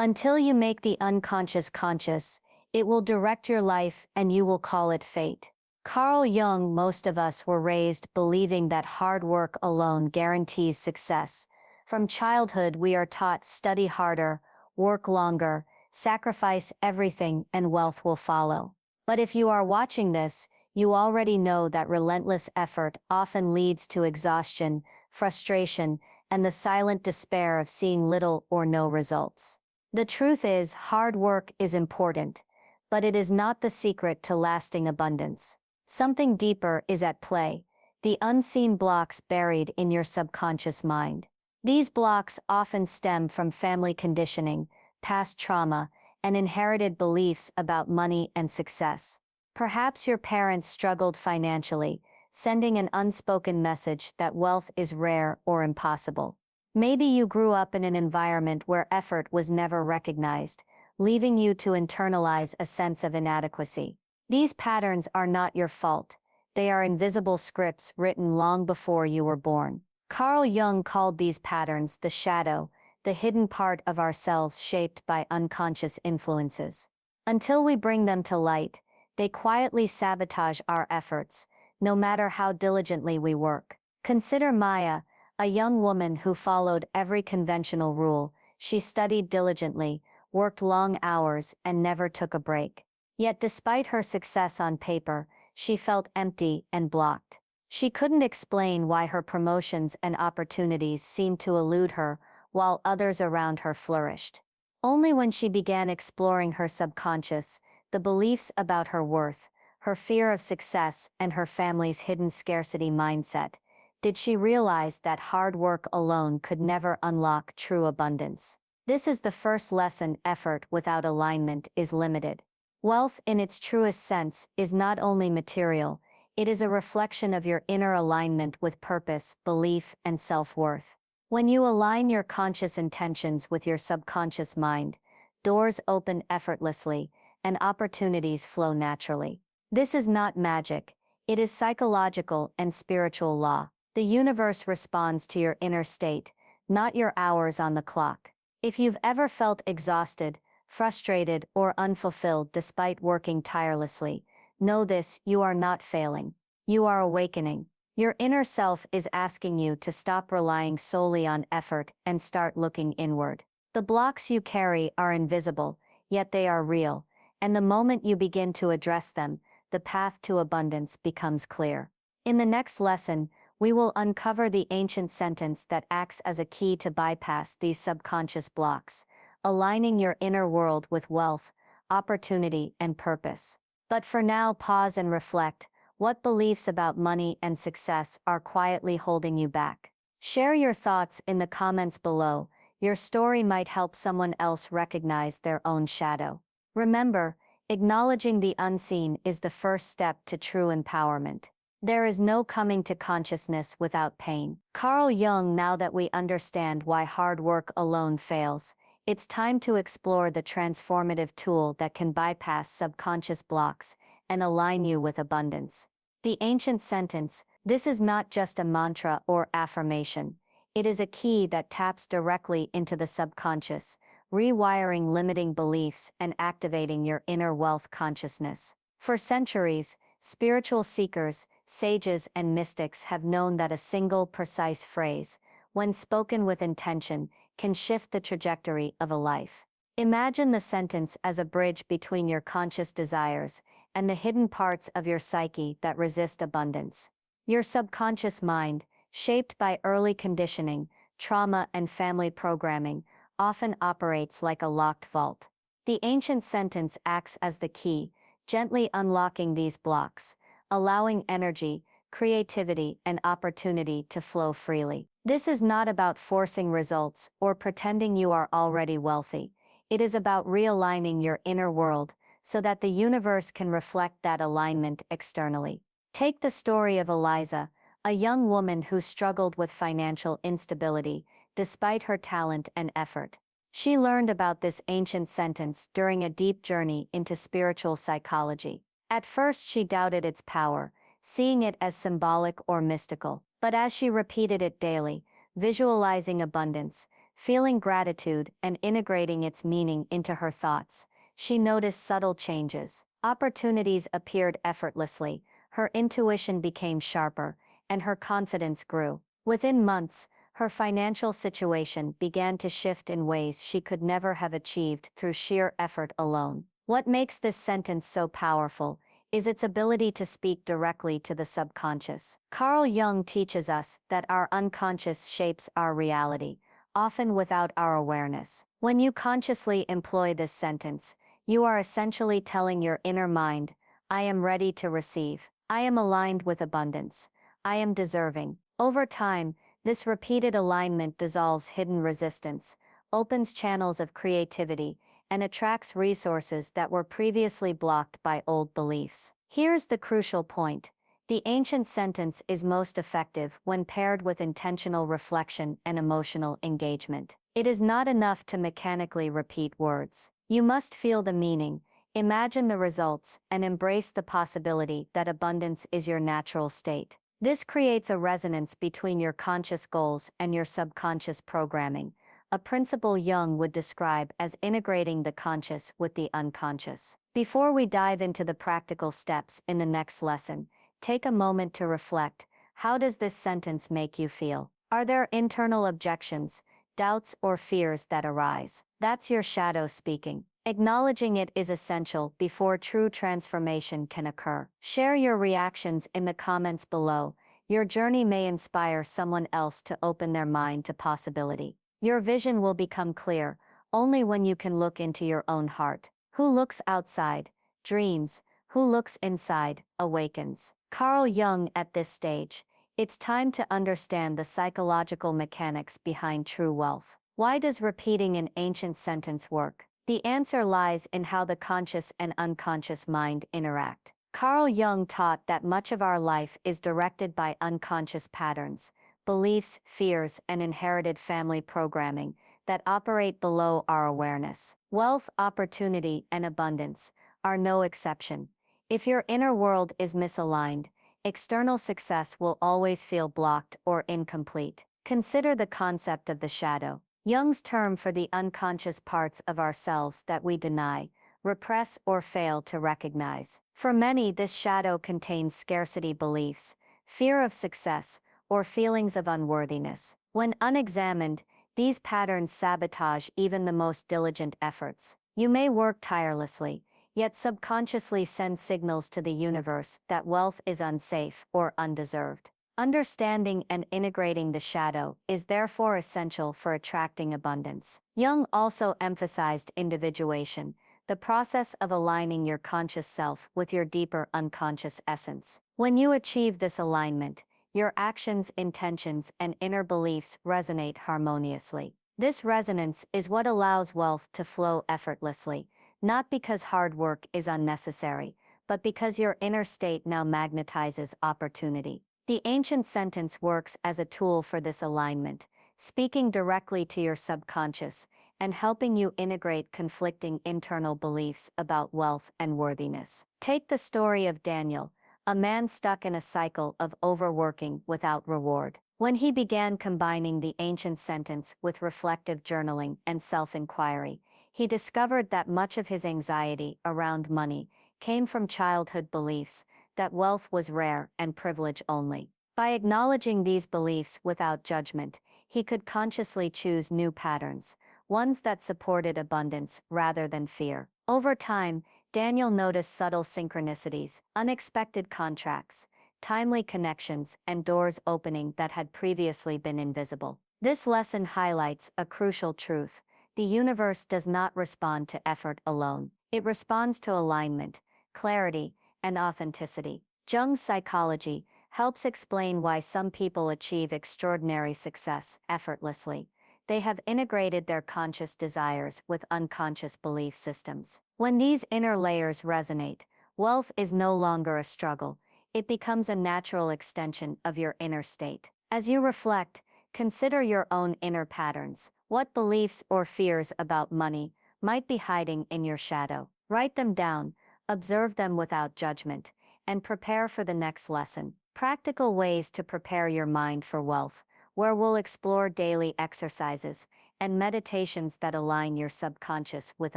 Until you make the unconscious conscious, it will direct your life and you will call it fate. Carl Jung. Most of us were raised believing that hard work alone guarantees success. From childhood we are taught study harder, work longer, sacrifice everything and wealth will follow. But if you are watching this, you already know that relentless effort often leads to exhaustion, frustration, and the silent despair of seeing little or no results. The truth is, hard work is important, but it is not the secret to lasting abundance. Something deeper is at play, the unseen blocks buried in your subconscious mind. These blocks often stem from family conditioning, past trauma, and inherited beliefs about money and success. Perhaps your parents struggled financially, sending an unspoken message that wealth is rare or impossible. Maybe you grew up in an environment where effort was never recognized, leaving you to internalize a sense of inadequacy. These patterns are not your fault. They are invisible scripts written long before you were born. Carl Jung called these patterns the shadow, the hidden part of ourselves shaped by unconscious influences. Until we bring them to light, they quietly sabotage our efforts, no matter how diligently we work. Consider Maya, a young woman who followed every conventional rule. She studied diligently, worked long hours, and never took a break. Yet despite her success on paper, she felt empty and blocked. She couldn't explain why her promotions and opportunities seemed to elude her, while others around her flourished. Only when she began exploring her subconscious, the beliefs about her worth, her fear of success, and her family's hidden scarcity mindset, did she realize that hard work alone could never unlock true abundance. This is the first lesson: effort without alignment is limited. Wealth in its truest sense is not only material, it is a reflection of your inner alignment with purpose, belief, and self-worth. When you align your conscious intentions with your subconscious mind, doors open effortlessly, and opportunities flow naturally. This is not magic, it is psychological and spiritual law. The universe responds to your inner state, not your hours on the clock. If you've ever felt exhausted, frustrated, or unfulfilled despite working tirelessly, know this: you are not failing. You are awakening. Your inner self is asking you to stop relying solely on effort and start looking inward. The blocks you carry are invisible, yet they are real, and the moment you begin to address them, the path to abundance becomes clear. In the next lesson, we will uncover the ancient sentence that acts as a key to bypass these subconscious blocks, aligning your inner world with wealth, opportunity, and purpose. But for now, pause and reflect. What beliefs about money and success are quietly holding you back? Share your thoughts in the comments below. Your story might help someone else recognize their own shadow. Remember, acknowledging the unseen is the first step to true empowerment. There is no coming to consciousness without pain. Carl Jung. Now that we understand why hard work alone fails, it's time to explore the transformative tool that can bypass subconscious blocks and align you with abundance. The ancient sentence, this is not just a mantra or affirmation. It is a key that taps directly into the subconscious, rewiring limiting beliefs and activating your inner wealth consciousness. For centuries, spiritual seekers, sages, and mystics have known that a single precise phrase, when spoken with intention, can shift the trajectory of a life. Imagine the sentence as a bridge between your conscious desires and the hidden parts of your psyche that resist abundance. Your subconscious mind, shaped by early conditioning, trauma, and family programming, often operates like a locked vault. The ancient sentence acts as the key, gently unlocking these blocks, allowing energy, creativity, and opportunity to flow freely. This is not about forcing results or pretending you are already wealthy. It is about realigning your inner world so that the universe can reflect that alignment externally. Take the story of Eliza, a young woman who struggled with financial instability despite her talent and effort. She learned about this ancient sentence during a deep journey into spiritual psychology. At first she doubted its power, seeing it as symbolic or mystical. But as she repeated it daily, visualizing abundance, feeling gratitude and integrating its meaning into her thoughts. She noticed subtle changes. Opportunities appeared effortlessly, her intuition became sharper, and her confidence grew. Within months, her financial situation began to shift in ways she could never have achieved through sheer effort alone. What makes this sentence so powerful is its ability to speak directly to the subconscious. Carl Jung teaches us that our unconscious shapes our reality, often without our awareness. When you consciously employ this sentence, you are essentially telling your inner mind, I am ready to receive. I am aligned with abundance. I am deserving. Over time, this repeated alignment dissolves hidden resistance, opens channels of creativity, and attracts resources that were previously blocked by old beliefs. Here's the crucial point. The ancient sentence is most effective when paired with intentional reflection and emotional engagement. It is not enough to mechanically repeat words. You must feel the meaning, imagine the results, and embrace the possibility that abundance is your natural state. This creates a resonance between your conscious goals and your subconscious programming, a principle Jung would describe as integrating the conscious with the unconscious. Before we dive into the practical steps in the next lesson, take a moment to reflect. How does this sentence make you feel? Are there internal objections, doubts, or fears that arise? That's your shadow speaking. Acknowledging it is essential before true transformation can occur. Share your reactions in the comments below. Your journey may inspire someone else to open their mind to possibility. Your vision will become clear only when you can look into your own heart. Who looks outside dreams, who looks inside awakens. Carl Jung. At this stage, it's time to understand the psychological mechanics behind true wealth. Why does repeating an ancient sentence work? The answer lies in how the conscious and unconscious mind interact. Carl Jung taught that much of our life is directed by unconscious patterns, beliefs, fears, and inherited family programming that operate below our awareness. Wealth, opportunity, and abundance are no exception. If your inner world is misaligned, external success will always feel blocked or incomplete. Consider the concept of the shadow, Jung's term for the unconscious parts of ourselves that we deny, repress, or fail to recognize. For many, this shadow contains scarcity beliefs, fear of success, or feelings of unworthiness. When unexamined, these patterns sabotage even the most diligent efforts. You may work tirelessly, yet subconsciously send signals to the universe that wealth is unsafe or undeserved. Understanding and integrating the shadow is therefore essential for attracting abundance. Jung also emphasized individuation, the process of aligning your conscious self with your deeper unconscious essence. When you achieve this alignment, your actions, intentions, and inner beliefs resonate harmoniously. This resonance is what allows wealth to flow effortlessly, not because hard work is unnecessary, but because your inner state now magnetizes opportunity. The ancient sentence works as a tool for this alignment, speaking directly to your subconscious and helping you integrate conflicting internal beliefs about wealth and worthiness. Take the story of Daniel, a man stuck in a cycle of overworking without reward. When he began combining the ancient sentence with reflective journaling and self-inquiry, he discovered that much of his anxiety around money came from childhood beliefs that wealth was rare and privilege only. By acknowledging these beliefs without judgment, he could consciously choose new patterns, ones that supported abundance rather than fear. Over time, Daniel noticed subtle synchronicities, unexpected contracts, timely connections, and doors opening that had previously been invisible. This lesson highlights a crucial truth. The universe does not respond to effort alone. It responds to alignment, clarity, and authenticity. Jung's psychology helps explain why some people achieve extraordinary success effortlessly. They have integrated their conscious desires with unconscious belief systems. When these inner layers resonate, wealth is no longer a struggle. It becomes a natural extension of your inner state. As you reflect, consider your own inner patterns. What beliefs or fears about money might be hiding in your shadow? Write them down, observe them without judgment, and prepare for the next lesson. Practical ways to prepare your mind for wealth, where we'll explore daily exercises, and meditations that align your subconscious with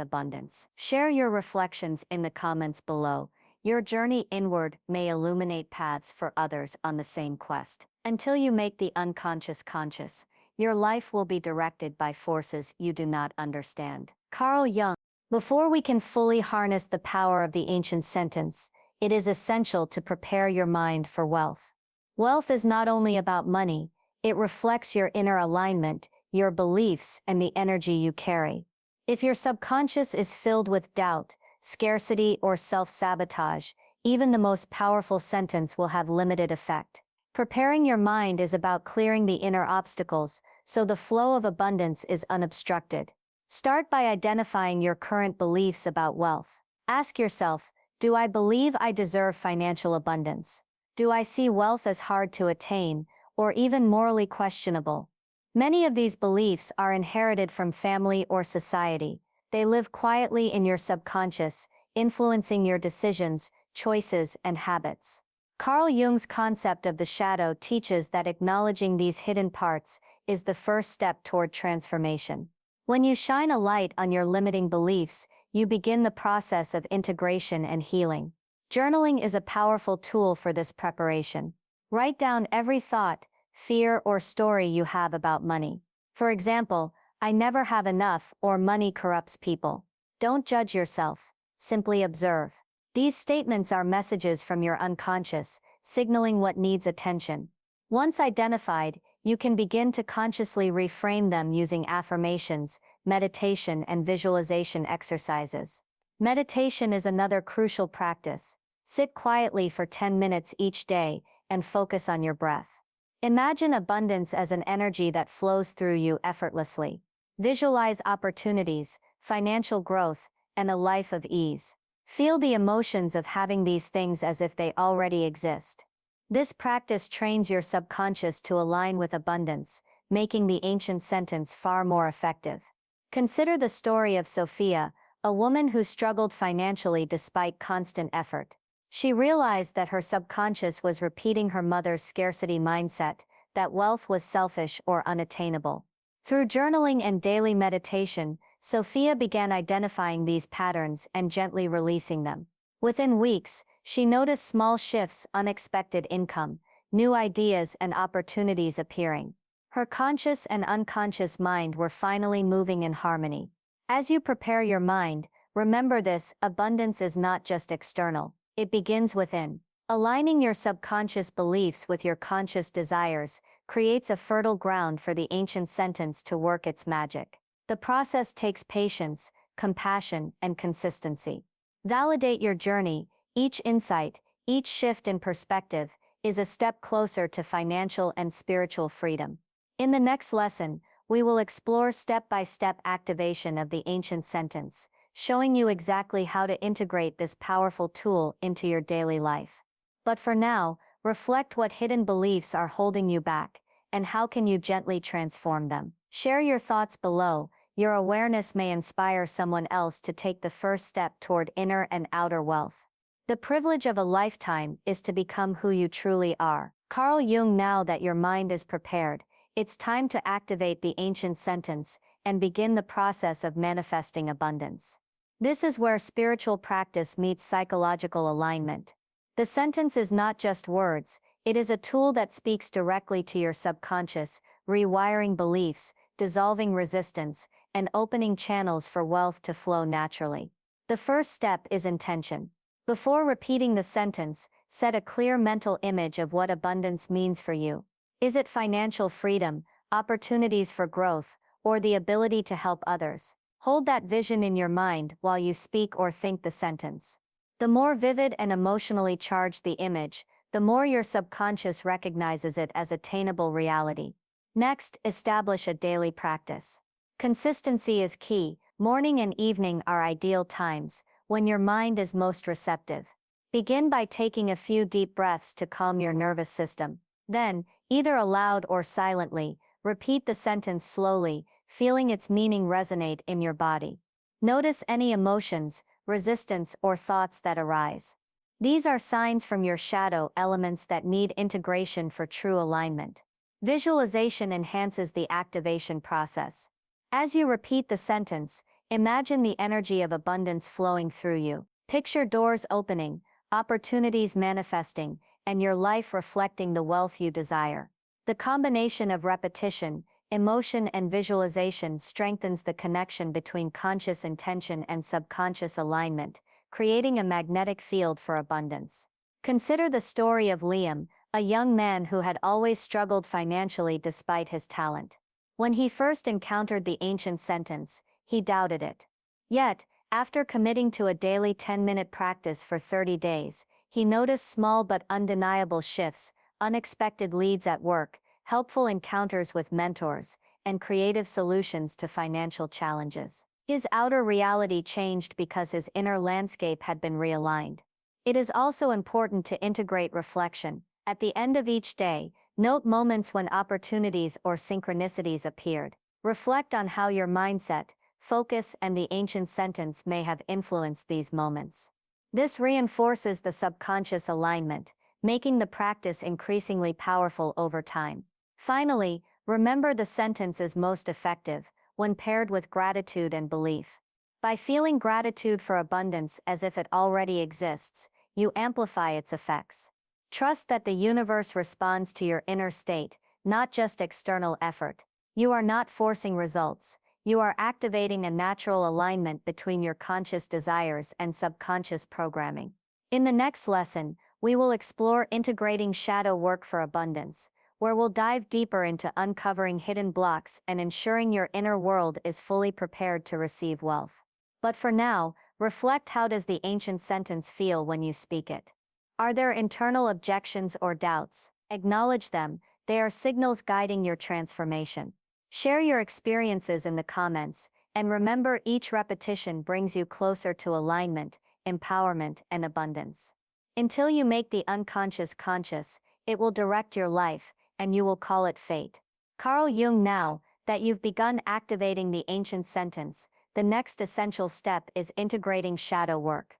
abundance. Share your reflections in the comments below. Your journey inward may illuminate paths for others on the same quest. Until you make the unconscious conscious, your life will be directed by forces you do not understand. Carl Jung. Before we can fully harness the power of the ancient sentence, it is essential to prepare your mind for wealth. Wealth is not only about money, it reflects your inner alignment, your beliefs, and the energy you carry. If your subconscious is filled with doubt, scarcity, or self-sabotage, even the most powerful sentence will have limited effect. Preparing your mind is about clearing the inner obstacles, so the flow of abundance is unobstructed. Start by identifying your current beliefs about wealth. Ask yourself, do I believe I deserve financial abundance? Do I see wealth as hard to attain, or even morally questionable? Many of these beliefs are inherited from family or society. They live quietly in your subconscious, influencing your decisions, choices, and habits. Carl Jung's concept of the shadow teaches that acknowledging these hidden parts is the first step toward transformation. When you shine a light on your limiting beliefs, you begin the process of integration and healing. Journaling is a powerful tool for this preparation. Write down every thought, fear, or story you have about money. For example, I never have enough, or money corrupts people. Don't judge yourself, simply observe. These statements are messages from your unconscious, signaling what needs attention. Once identified, you can begin to consciously reframe them using affirmations, meditation, and visualization exercises. Meditation is another crucial practice. Sit quietly for 10 minutes each day and focus on your breath. Imagine abundance as an energy that flows through you effortlessly. Visualize opportunities, financial growth, and a life of ease. Feel the emotions of having these things as if they already exist. This practice trains your subconscious to align with abundance, making the ancient sentence far more effective. Consider the story of Sophia, a woman who struggled financially despite constant effort. She realized that her subconscious was repeating her mother's scarcity mindset, that wealth was selfish or unattainable. Through journaling and daily meditation, Sophia began identifying these patterns and gently releasing them. Within weeks, she noticed small shifts, unexpected income, new ideas, and opportunities appearing. Her conscious and unconscious mind were finally moving in harmony. As you prepare your mind, remember this: abundance is not just external, it begins within. Aligning your subconscious beliefs with your conscious desires creates a fertile ground for the ancient sentence to work its magic. The process takes patience, compassion, and consistency. Validate your journey. Each insight, each shift in perspective, is a step closer to financial and spiritual freedom. In the next lesson, we will explore step-by-step activation of the ancient sentence, showing you exactly how to integrate this powerful tool into your daily life. But for now, reflect: what hidden beliefs are holding you back, and how can you gently transform them? Share your thoughts below. Your awareness may inspire someone else to take the first step toward inner and outer wealth. The privilege of a lifetime is to become who you truly are. Carl Jung. Now that your mind is prepared, it's time to activate the ancient sentence and begin the process of manifesting abundance. This is where spiritual practice meets psychological alignment. The sentence is not just words, it is a tool that speaks directly to your subconscious, rewiring beliefs, dissolving resistance, and opening channels for wealth to flow naturally. The first step is intention. Before repeating the sentence, set a clear mental image of what abundance means for you. Is it financial freedom, opportunities for growth, or the ability to help others? Hold that vision in your mind while you speak or think the sentence. The more vivid and emotionally charged the image, the more your subconscious recognizes it as attainable reality. Next, establish a daily practice. Consistency is key. Morning and evening are ideal times, when your mind is most receptive. Begin by taking a few deep breaths to calm your nervous system. Then, either aloud or silently, repeat the sentence slowly, feeling its meaning resonate in your body. Notice any emotions, resistance, or thoughts that arise. These are signs from your shadow elements that need integration for true alignment. Visualization enhances the activation process. As you repeat the sentence, imagine the energy of abundance flowing through you. Picture doors opening, opportunities manifesting, and your life reflecting the wealth you desire. The combination of repetition, emotion, and visualization strengthens the connection between conscious intention and subconscious alignment, creating a magnetic field for abundance. Consider the story of Liam, a young man who had always struggled financially despite his talent. When he first encountered the ancient sentence, he doubted it. Yet, after committing to a daily 10-minute practice for 30 days, he noticed small but undeniable shifts, unexpected leads at work, helpful encounters with mentors, and creative solutions to financial challenges. His outer reality changed because his inner landscape had been realigned. It is also important to integrate reflection. At the end of each day, note moments when opportunities or synchronicities appeared. Reflect on how your mindset, focus, and the ancient sentence may have influenced these moments. This reinforces the subconscious alignment, making the practice increasingly powerful over time. Finally, remember the sentence is most effective when paired with gratitude and belief. By feeling gratitude for abundance as if it already exists, you amplify its effects. Trust that the universe responds to your inner state, not just external effort. You are not forcing results. You are activating a natural alignment between your conscious desires and subconscious programming. In the next lesson, we will explore integrating shadow work for abundance, where we'll dive deeper into uncovering hidden blocks and ensuring your inner world is fully prepared to receive wealth. But for now, reflect: how does the ancient sentence feel when you speak it? Are there internal objections or doubts? Acknowledge them, they are signals guiding your transformation. Share your experiences in the comments, and remember, each repetition brings you closer to alignment, empowerment, and abundance. Until you make the unconscious conscious, it will direct your life, and you will call it fate. Carl Jung. Now that you've begun activating the ancient sentence, the next essential step is integrating shadow work.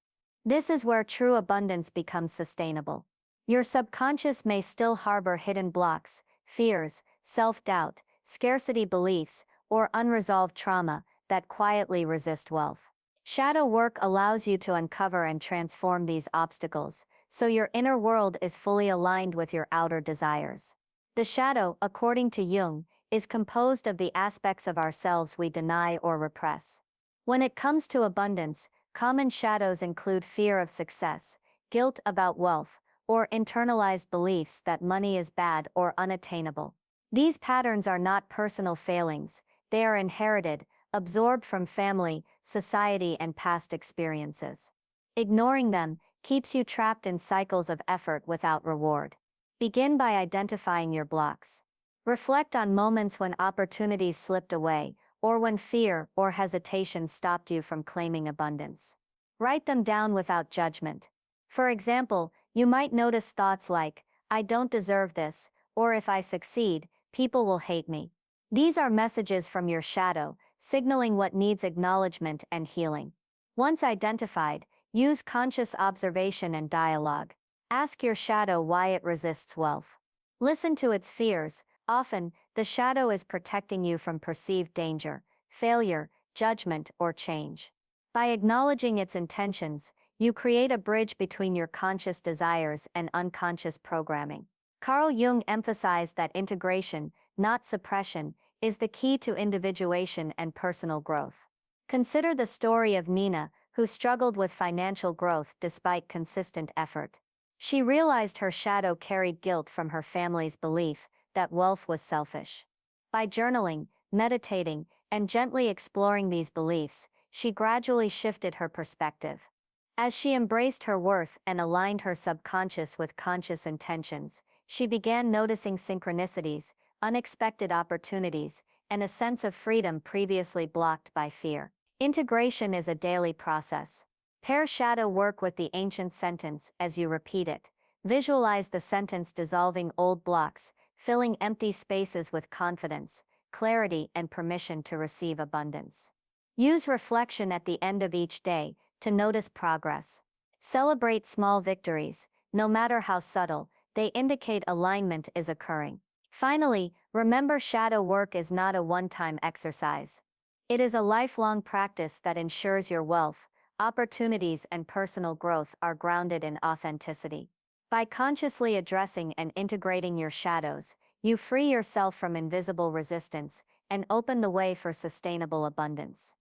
This is where true abundance becomes sustainable. Your subconscious may still harbor hidden blocks, fears, self-doubt, scarcity beliefs, or unresolved trauma that quietly resist wealth. Shadow work allows you to uncover and transform these obstacles, so your inner world is fully aligned with your outer desires. The shadow, according to Jung, is composed of the aspects of ourselves we deny or repress. When it comes to abundance, common shadows include fear of success, guilt about wealth, or internalized beliefs that money is bad or unattainable. These patterns are not personal failings, they are inherited, absorbed from family, society, and past experiences. Ignoring them keeps you trapped in cycles of effort without reward. Begin by identifying your blocks. Reflect on moments when opportunities slipped away, or when fear or hesitation stopped you from claiming abundance. Write them down without judgment. For example, you might notice thoughts like, "I don't deserve this," or "If I succeed, people will hate me." These are messages from your shadow, signaling what needs acknowledgement and healing. Once identified, use conscious observation and dialogue. Ask your shadow why it resists wealth. Listen to its fears. Often, the shadow is protecting you from perceived danger, failure, judgment, or change. By acknowledging its intentions, you create a bridge between your conscious desires and unconscious programming. Carl Jung emphasized that integration, not suppression, is the key to individuation and personal growth. Consider the story of Nina, who struggled with financial growth despite consistent effort. She realized her shadow carried guilt from her family's belief that wealth was selfish. By journaling, meditating, and gently exploring these beliefs, she gradually shifted her perspective. As she embraced her worth and aligned her subconscious with conscious intentions, she began noticing synchronicities, unexpected opportunities, and a sense of freedom previously blocked by fear. Integration is a daily process. Pair shadow work with the ancient sentence as you repeat it. Visualize the sentence dissolving old blocks, filling empty spaces with confidence, clarity, and permission to receive abundance. Use reflection at the end of each day to notice progress. Celebrate small victories, no matter how subtle, they indicate alignment is occurring. Finally, remember, shadow work is not a one-time exercise. It is a lifelong practice that ensures your wealth, opportunities, and personal growth are grounded in authenticity. By consciously addressing and integrating your shadows, you free yourself from invisible resistance and open the way for sustainable abundance.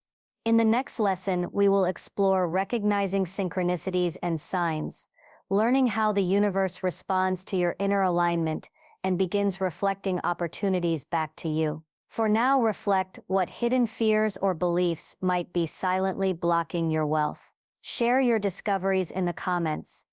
In the next lesson, we will explore recognizing synchronicities and signs, learning how the universe responds to your inner alignment and begins reflecting opportunities back to you. For now, reflect what hidden fears or beliefs might be silently blocking your wealth. Share your discoveries in the comments.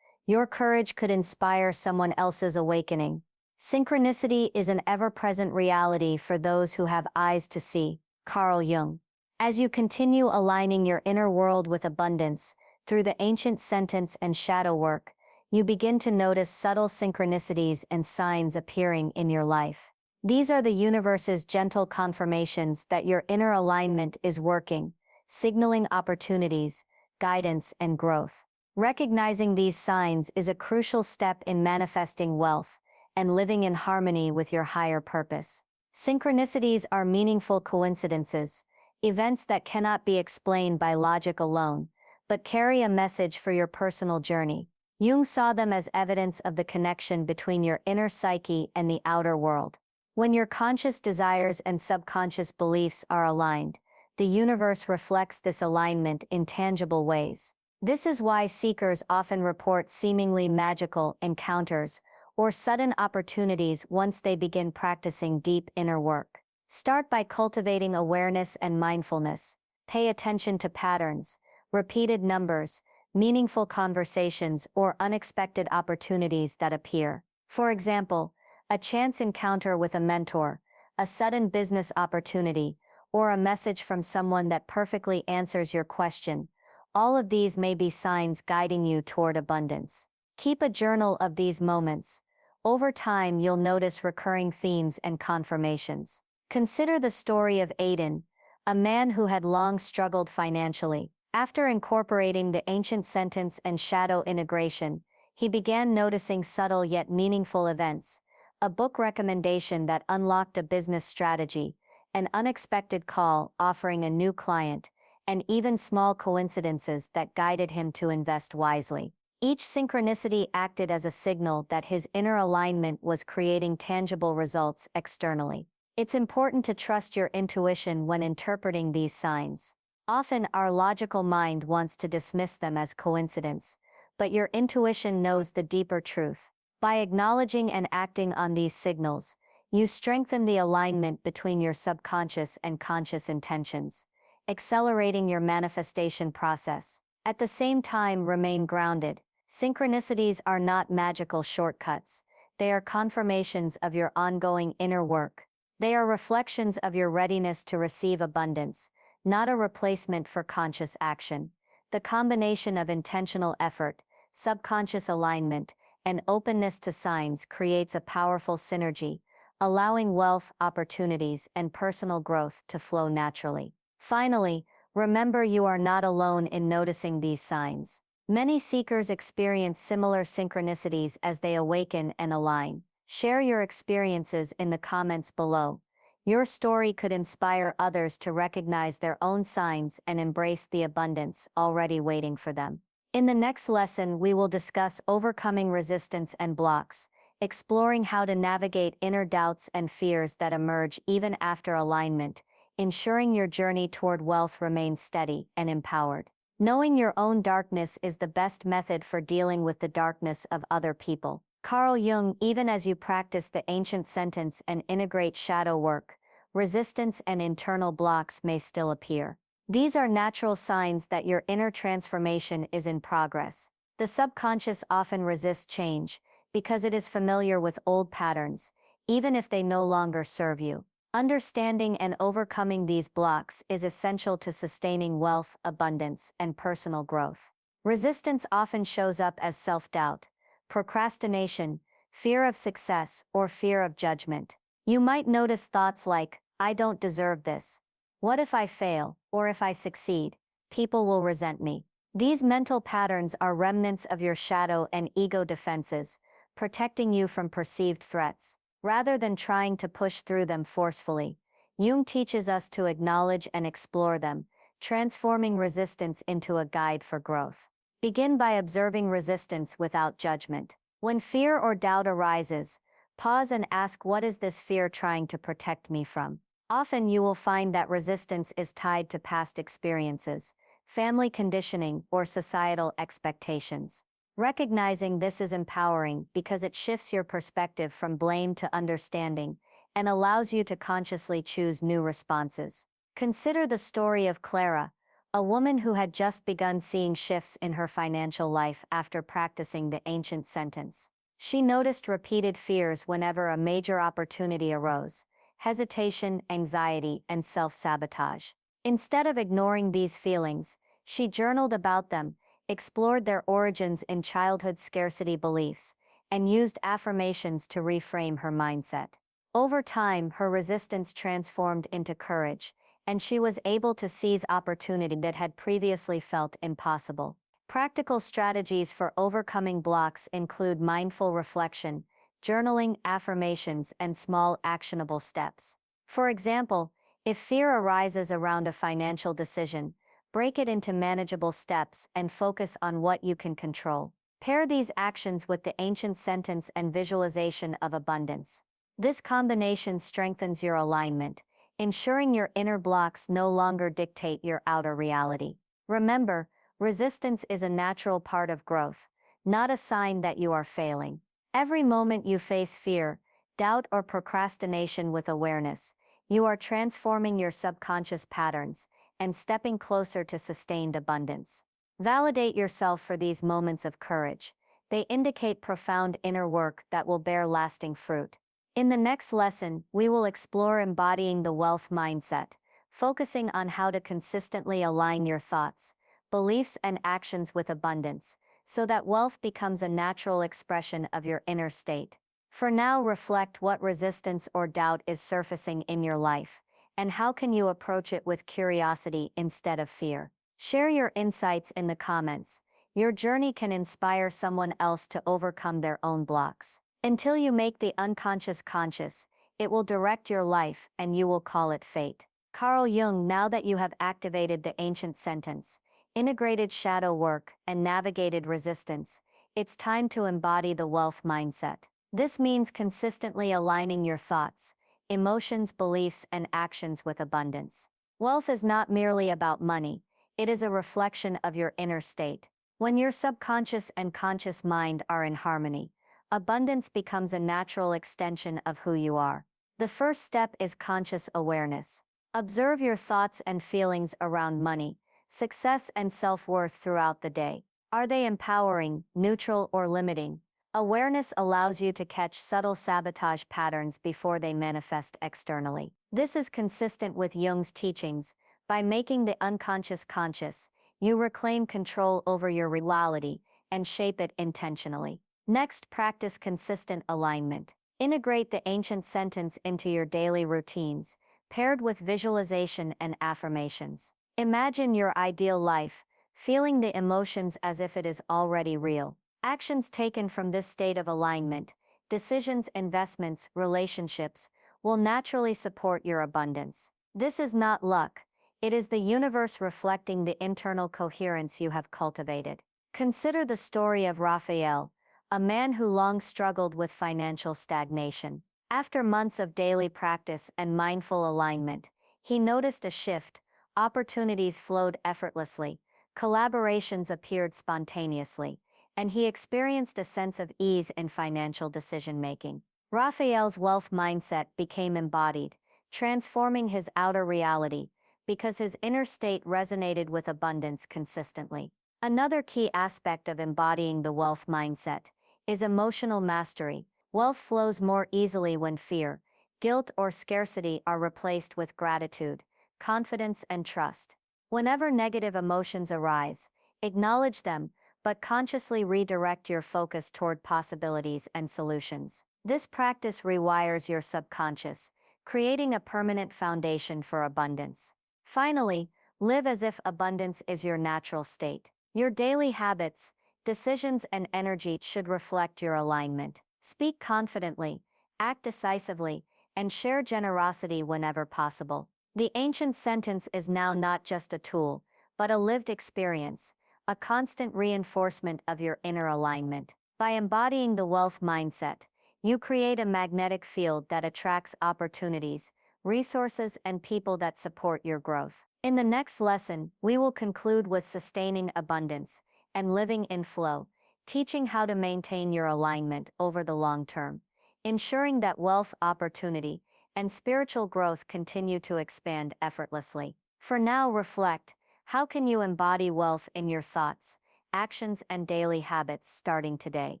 Your courage could inspire someone else's awakening. Synchronicity is an ever-present reality for those who have eyes to see. Carl Jung. As you continue aligning your inner world with abundance, through the ancient sentence and shadow work, you begin to notice subtle synchronicities and signs appearing in your life. These are the universe's gentle confirmations that your inner alignment is working, signaling opportunities, guidance, and growth. Recognizing these signs is a crucial step in manifesting wealth and living in harmony with your higher purpose. Synchronicities are meaningful coincidences, events that cannot be explained by logic alone, but carry a message for your personal journey. Jung saw them as evidence of the connection between your inner psyche and the outer world. When your conscious desires and subconscious beliefs are aligned, the universe reflects this alignment in tangible ways. This is why seekers often report seemingly magical encounters or sudden opportunities once they begin practicing deep inner work. Start by cultivating awareness and mindfulness. Pay attention to patterns, repeated numbers, meaningful conversations, or unexpected opportunities that appear. For example, a chance encounter with a mentor, a sudden business opportunity, or a message from someone that perfectly answers your question. All of these may be signs guiding you toward abundance. Keep a journal of these moments. Over time, you'll notice recurring themes and confirmations. Consider the story of Aiden, a man who had long struggled financially. After incorporating the ancient sentence and shadow integration, he began noticing subtle yet meaningful events. A book recommendation that unlocked a business strategy, an unexpected call offering a new client, and even small coincidences that guided him to invest wisely. Each synchronicity acted as a signal that his inner alignment was creating tangible results externally. It's important to trust your intuition when interpreting these signs. Often, our logical mind wants to dismiss them as coincidence, but your intuition knows the deeper truth. By acknowledging and acting on these signals, you strengthen the alignment between your subconscious and conscious intentions, accelerating your manifestation process. At the same time, remain grounded. Synchronicities are not magical shortcuts. They are confirmations of your ongoing inner work. They are reflections of your readiness to receive abundance, not a replacement for conscious action. The combination of intentional effort, subconscious alignment, and openness to signs creates a powerful synergy, allowing wealth, opportunities, and personal growth to flow naturally. Finally, remember you are not alone in noticing these signs. Many seekers experience similar synchronicities as they awaken and align. Share your experiences in the comments below. Your story could inspire others to recognize their own signs and embrace the abundance already waiting for them. In the next lesson, we will discuss overcoming resistance and blocks, exploring how to navigate inner doubts and fears that emerge even after alignment, ensuring your journey toward wealth remains steady and empowered. Knowing your own darkness is the best method for dealing with the darkness of other people. Carl Jung. Even as you practice the ancient sentence and integrate shadow work, resistance and internal blocks may still appear. These are natural signs that your inner transformation is in progress. The subconscious often resists change because it is familiar with old patterns, even if they no longer serve you. Understanding and overcoming these blocks is essential to sustaining wealth, abundance, and personal growth. Resistance often shows up as self-doubt, procrastination, fear of success, or fear of judgment. You might notice thoughts like, "I don't deserve this. What if I fail, or if I succeed? People will resent me." These mental patterns are remnants of your shadow and ego defenses, protecting you from perceived threats. Rather than trying to push through them forcefully, Jung teaches us to acknowledge and explore them, transforming resistance into a guide for growth. Begin by observing resistance without judgment. When fear or doubt arises, pause and ask, what is this fear trying to protect me from? Often you will find that resistance is tied to past experiences, family conditioning, or societal expectations. Recognizing this is empowering because it shifts your perspective from blame to understanding and allows you to consciously choose new responses. Consider the story of Clara, a woman who had just begun seeing shifts in her financial life after practicing the ancient sentence. She noticed repeated fears whenever a major opportunity arose: hesitation, anxiety, and self-sabotage. Instead of ignoring these feelings, she journaled about them, explored their origins in childhood scarcity beliefs, and used affirmations to reframe her mindset. Over time, her resistance transformed into courage, and she was able to seize opportunity that had previously felt impossible. Practical strategies for overcoming blocks include mindful reflection, journaling, affirmations, and small actionable steps. For example, if fear arises around a financial decision, break it into manageable steps and focus on what you can control. Pair these actions with the ancient sentence and visualization of abundance. This combination strengthens your alignment, ensuring your inner blocks no longer dictate your outer reality. Remember, resistance is a natural part of growth, not a sign that you are failing. Every moment you face fear, doubt, or procrastination with awareness, you are transforming your subconscious patterns and stepping closer to sustained abundance. Validate yourself for these moments of courage. They indicate profound inner work that will bear lasting fruit. In the next lesson, we will explore embodying the wealth mindset, focusing on how to consistently align your thoughts, beliefs, and actions with abundance, so that wealth becomes a natural expression of your inner state. For now, reflect: what resistance or doubt is surfacing in your life, and how can you approach it with curiosity instead of fear? Share your insights in the comments. Your journey can inspire someone else to overcome their own blocks. Until you make the unconscious conscious, it will direct your life and you will call it fate. Carl Jung. Now that you have activated the ancient sentence, integrated shadow work, and navigated resistance, it's time to embody the wealth mindset. This means consistently aligning your thoughts, emotions, beliefs, and actions with abundance. Wealth is not merely about money, it is a reflection of your inner state. When your subconscious and conscious mind are in harmony, abundance becomes a natural extension of who you are. The first step is conscious awareness. Observe your thoughts and feelings around money, success, and self-worth throughout the day. Are they empowering, neutral, or limiting? Awareness allows you to catch subtle sabotage patterns before they manifest externally. This is consistent with Jung's teachings. By making the unconscious conscious, you reclaim control over your reality and shape it intentionally. Next, practice consistent alignment. Integrate the ancient sentence into your daily routines, paired with visualization and affirmations. Imagine your ideal life, feeling the emotions as if it is already real. Actions taken from this state of alignment, decisions, investments, relationships, will naturally support your abundance. This is not luck, it is the universe reflecting the internal coherence you have cultivated. Consider the story of Raphael, a man who long struggled with financial stagnation. After months of daily practice and mindful alignment, he noticed a shift. Opportunities flowed effortlessly, collaborations appeared spontaneously, and he experienced a sense of ease in financial decision-making. Raphael's wealth mindset became embodied, transforming his outer reality, because his inner state resonated with abundance consistently. Another key aspect of embodying the wealth mindset is emotional mastery. Wealth flows more easily when fear, guilt, or scarcity are replaced with gratitude, confidence, and trust. Whenever negative emotions arise, acknowledge them, but consciously redirect your focus toward possibilities and solutions. This practice rewires your subconscious, creating a permanent foundation for abundance. Finally, live as if abundance is your natural state. Your daily habits, decisions, and energy should reflect your alignment. Speak confidently, act decisively, and share generosity whenever possible. The ancient sentence is now not just a tool, but a lived experience, a constant reinforcement of your inner alignment. By embodying the wealth mindset, you create a magnetic field that attracts opportunities, resources, and people that support your growth. In the next lesson, we will conclude with sustaining abundance and living in flow, teaching how to maintain your alignment over the long term, ensuring that wealth, opportunity, and spiritual growth continue to expand effortlessly. For now, reflect: how can you embody wealth in your thoughts, actions, and daily habits starting today?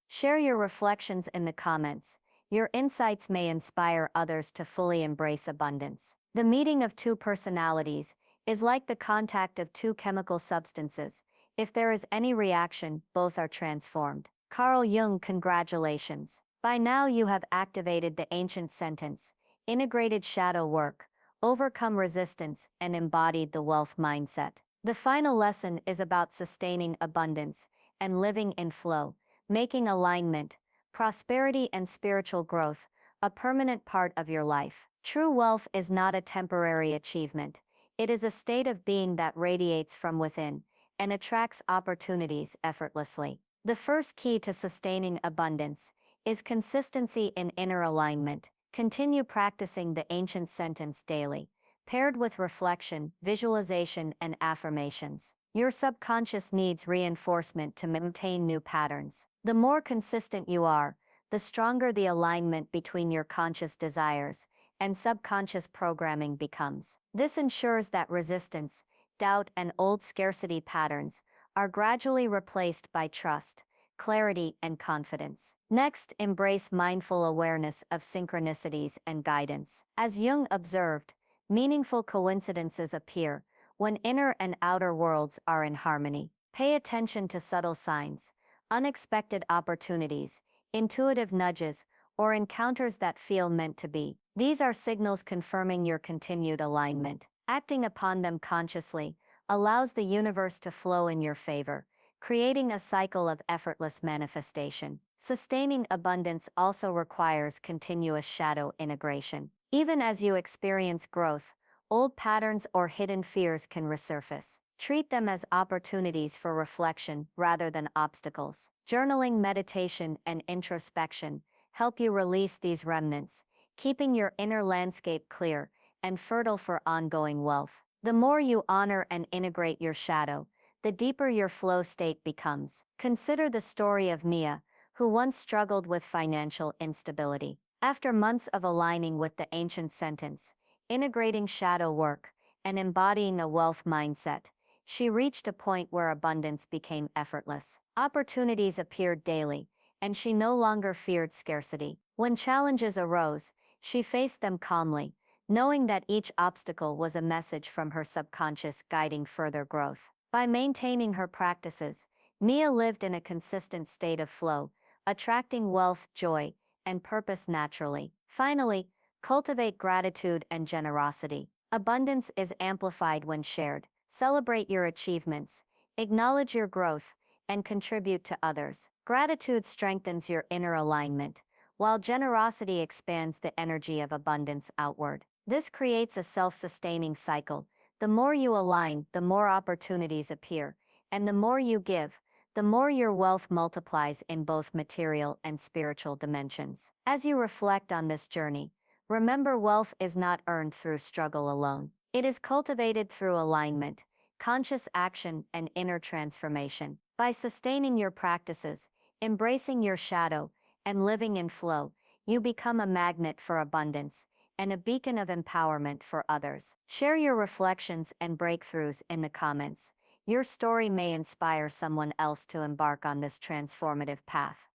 Share your reflections in the comments. Your insights may inspire others to fully embrace abundance. The meeting of two personalities is like the contact of two chemical substances. If there is any reaction, both are transformed. Carl Jung, congratulations. By now you have activated the ancient sentence, integrated shadow work, overcome resistance, and embodied the wealth mindset. The final lesson is about sustaining abundance and living in flow, making alignment, prosperity, and spiritual growth a permanent part of your life. True wealth is not a temporary achievement. It is a state of being that radiates from within and attracts opportunities effortlessly. The first key to sustaining abundance is consistency in inner alignment. Continue practicing the ancient sentence daily, paired with reflection, visualization, and affirmations. Your subconscious needs reinforcement to maintain new patterns. The more consistent you are, the stronger the alignment between your conscious desires and subconscious programming becomes. This ensures that resistance, doubt, and old scarcity patterns are gradually replaced by trust, clarity, and confidence. Next, embrace mindful awareness of synchronicities and guidance. As Jung observed, meaningful coincidences appear when inner and outer worlds are in harmony. Pay attention to subtle signs, unexpected opportunities, intuitive nudges, or encounters that feel meant to be. These are signals confirming your continued alignment. Acting upon them consciously allows the universe to flow in your favor, creating a cycle of effortless manifestation. Sustaining abundance also requires continuous shadow integration. Even as you experience growth, old patterns or hidden fears can resurface. Treat them as opportunities for reflection rather than obstacles. Journaling, meditation, and introspection help you release these remnants, keeping your inner landscape clear and fertile for ongoing wealth. The more you honor and integrate your shadow, the deeper your flow state becomes. Consider the story of Mia, who once struggled with financial instability. After months of aligning with the ancient sentence, integrating shadow work, and embodying a wealth mindset, she reached a point where abundance became effortless. Opportunities appeared daily, and she no longer feared scarcity. When challenges arose, she faced them calmly, knowing that each obstacle was a message from her subconscious guiding further growth. By maintaining her practices, Mia lived in a consistent state of flow, attracting wealth, joy, and purpose naturally. Finally, cultivate gratitude and generosity. Abundance is amplified when shared. Celebrate your achievements, acknowledge your growth, and contribute to others. Gratitude strengthens your inner alignment, while generosity expands the energy of abundance outward. This creates a self-sustaining cycle. The more you align, the more opportunities appear, and the more you give, the more your wealth multiplies in both material and spiritual dimensions. As you reflect on this journey, remember, wealth is not earned through struggle alone. It is cultivated through alignment, conscious action, and inner transformation. By sustaining your practices, embracing your shadow, and living in flow, you become a magnet for abundance and a beacon of empowerment for others. Share your reflections and breakthroughs in the comments. Your story may inspire someone else to embark on this transformative path.